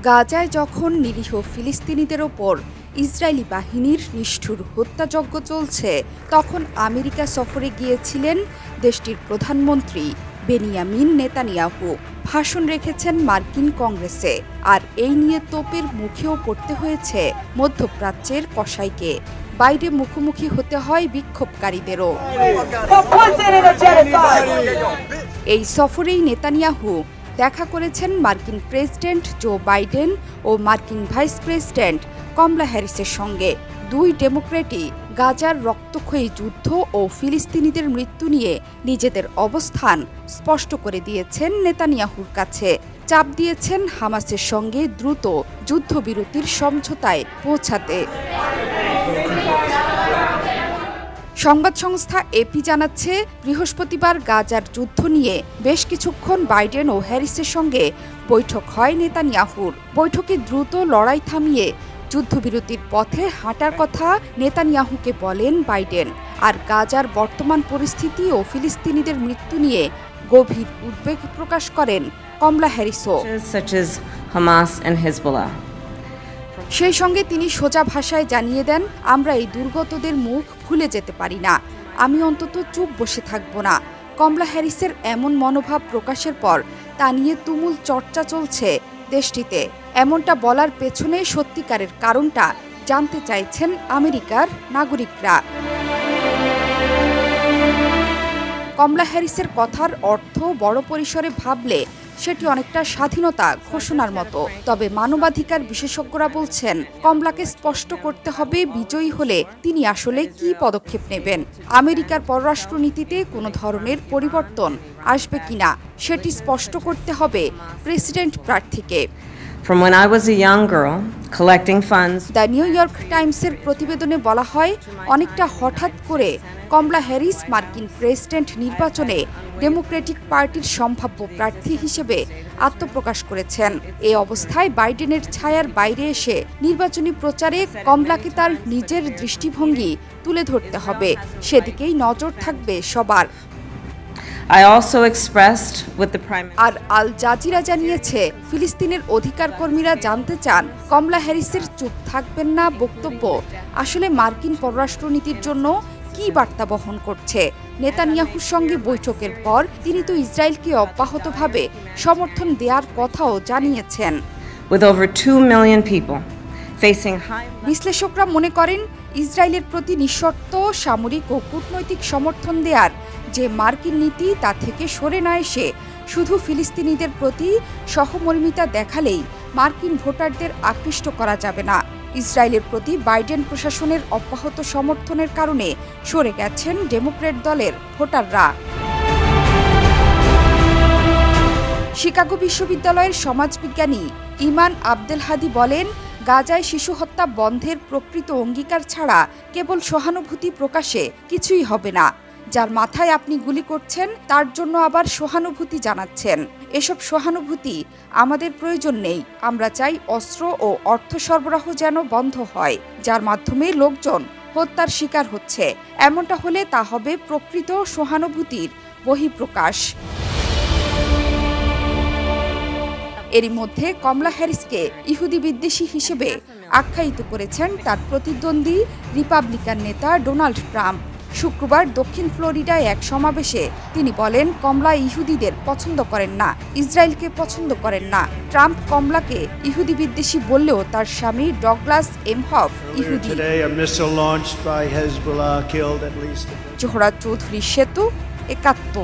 গাজায় যখন নিরীহ ফিলিস্তিনিদের ওপর ইসরায়েলি বাহিনীর নিষ্ঠুর হত্যাযজ্ঞ চলছে, তখন আমেরিকা সফরে গিয়েছিলেন দেশটির প্রধানমন্ত্রী বেনিয়ামিন নেতানিয়াহু। ভাষণ রেখেছেন মার্কিন কংগ্রেসে। আর এই নিয়ে তোপের মুখেও পড়তে হয়েছে মধ্যপ্রাচ্যের কসাইকে। বাইরে মুখোমুখি হতে হয় বিক্ষোভকারীদেরও। এই সফরেই নেতানিয়াহু দেখা করেছেন মার্কিন প্রেসিডেন্ট জো বাইডেন ও মার্কিন ভাইস প্রেসিডেন্ট কমলা হ্যারিসের সঙ্গে। দুই ডেমোক্রেটই গাজার রক্তক্ষয়ী যুদ্ধ ও ফিলিস্তিনিদের মৃত্যু নিয়ে নিজেদের অবস্থান স্পষ্ট করে দিয়েছেন নেতানিয়াহুর কাছে। চাপ দিয়েছেন হামাসের সঙ্গে দ্রুত যুদ্ধবিরতির সমঝোতায় পৌঁছাতে। সংবাদ সংস্থা এপি জানাচ্ছে, বৃহস্পতিবার গাজার যুদ্ধ নিয়ে বেশ কিছুক্ষণ বাইডেন ও হ্যারিসের সঙ্গে বৈঠক হয় নেতানিয়াহুর। বৈঠকে দ্রুত লড়াই থামিয়ে যুদ্ধবিরতির পথে হাঁটার কথা নেতানিয়াহুকে বলেন বাইডেন। আর গাজার বর্তমান পরিস্থিতি ও ফিলিস্তিনিদের মৃত্যু নিয়ে গভীর উদ্বেগ প্রকাশ করেন কমলা হ্যারিসও। সেই সঙ্গে তিনি সোজা ভাষায় জানিয়ে দেন, আমরা এই দুর্গতদের মুখ ভুলে যেতে পারি না। আমি অন্তত চুপ বসে থাকব না। কমলা হ্যারিসের এমন মনোভাব প্রকাশের পর তা নিয়ে তুমুল চর্চা চলছে দেশটিতে। এমনটা বলার পেছনে সত্যিকারের কারণটা জানতে চাইছেন আমেরিকার নাগরিকরা। কমলা হ্যারিসের কথার অর্থ বড় পরিসরে ভাবলে সেটি অনেকটা স্বাধীনতা ঘোষণার মতো। তবে মানবাধিকার বিশেষজ্ঞরা বলছেন, কমলাকে স্পষ্ট করতে হবে বিজয়ী হলে তিনি আসলে কি পদক্ষেপ নেবেন। আমেরিকার পররাষ্ট্রনীতিতে কোনো ধরনের পরিবর্তন আসবে কিনা সেটি স্পষ্ট করতে হবে প্রেসিডেন্ট প্রার্থীকে। From when I was a young girl, collecting funds. The New York টাইমসের প্রতিবেদনে বলা হয়, অনেকটা হঠাৎ করে কমলা হ্যারিস মার্কিন প্রেসিডেন্ট নির্বাচনে ডেমোক্রেটিক পার্টির সম্ভাব্য প্রার্থী হিসেবে আত্মপ্রকাশ করেছেন। এই অবস্থায় বাইডেনের ছায়ার বাইরে এসে নির্বাচনী প্রচারে কমলাকে তার নিজের দৃষ্টিভঙ্গি তুলে ধরতে হবে। সেদিকেই নজর থাকবে সবার। আর আল জাজিরা জানিয়েছে, ফিলিস্তিনের অধিকার কর্মীরা জানতে চান কমলা হ্যারিসের চুপ থাকবেন না বক্তব্য আসলে মার্কিন পররাষ্ট্রনীতির জন্য কি বার্তা বহন করছে। নেতানিয়াহুর সঙ্গে বৈঠকের পর তিনি তো ইসরায়েলকে অব্যাহতভাবে সমর্থন দেওয়ার কথাও জানিয়েছেন। বিশ্লেষকরা মনে করেন, ইসরায়েলের প্রতি নিঃশর্ত সামরিক ও কূটনৈতিক সমর্থন দেওয়ার যে মার্কিন নীতি তা থেকে সরে না এসে শুধু ফিলিস্তিনিদের প্রতি সহমর্মিতা দেখালেই মার্কিন ভোটারদের আকৃষ্ট করা যাবে না। ইসরায়েলের প্রতি বাইডেন প্রশাসনের অব্যাহত সমর্থনের কারণে সরে গেছেন ডেমোক্র্যাট দলের ভোটাররা। শিকাগো বিশ্ববিদ্যালয়ের সমাজবিজ্ঞানী ইমান আবদেল হাদি বলেন, গাজায় শিশু হত্যা বন্ধের প্রকৃত অঙ্গীকার ছাড়া কেবল সহানুভূতি প্রকাশে কিছুই হবে না। যার মাথায় আপনি গুলি করছেন তার জন্য আবার সহানুভূতি জানাচ্ছেন। এসব সহানুভূতি আমাদের প্রয়োজন নেই। আমরা চাই অস্ত্র ও অর্থ সরবরাহ যেন বন্ধ হয়, যার মাধ্যমে লোকজন হত্যার শিকার হচ্ছে। এমনটা হলে তা হবে প্রকৃত সহানুভূতির বহিঃপ্রকাশ। এরই মধ্যে কমলা হ্যারিসকে ইহুদি বিদ্বেষী হিসেবে আখ্যায়িত করেছেন তার প্রতিদ্বন্দ্বী রিপাবলিকান নেতা ডোনাল্ড ট্রাম্প। শুক্রবার দক্ষিণ ফ্লোরিডায় এক সমাবেশে তিনি বলেন, কমলা ইহুদিদের পছন্দ করেন না, ইসরায়েলকে পছন্দ করেন না। ট্রাম্প কমলাকে ইহুদি বিদ্বেষী বললেও তার স্বামী ডগলাস এমহফ ইহুদি। জোহরা চৌধুরী সেতু, ৭১।